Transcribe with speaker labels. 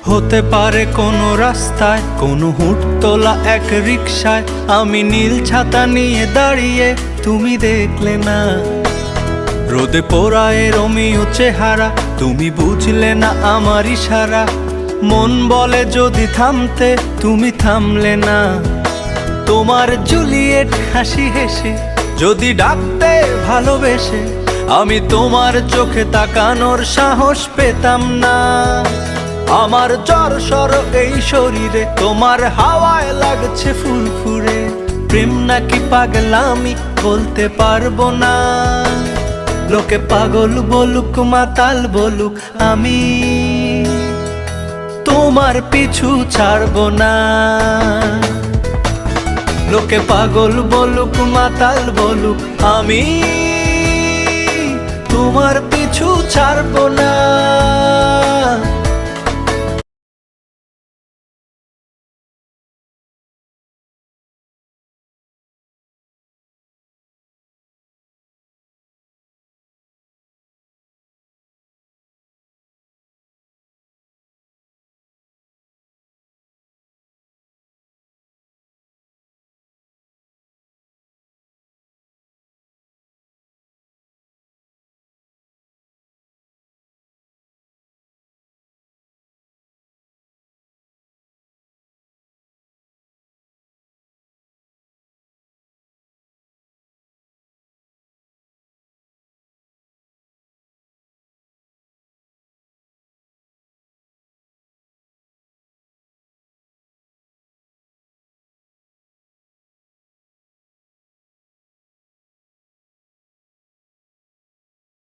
Speaker 1: হতে পারে কোনো রাস্তায়, কোনো হুটতোলা এক রিকশায় আমি নীল ছাতা নিয়ে দাঁড়িয়ে, তুমি দেখলে না। রোদে পোড়ায় রোমিও চেহারা, তুমি বুঝলে না আমার ইশারা। মন বলে যদি থামতে, তুমি থামলে না। তোমার জুলিয়েট হাসি হেসে যদি ডাকতে ভালোবেসে, আমি তোমার চোখে তাকানোর সাহস পেতাম না। আমার জ্বর সর এই শরীরে, তোমার হাওয়ায় লাগছে ফুরফুরে। প্রেম নাকি পাগলামি বলতে পারবো না। লোকে পাগল বলুক মাতাল বলুক, আমি তোমার পিছু ছাড়বো না। লোকে পাগল বলুক মাতাল বলুক, আমি তোমার পিছু ছাড়বো না।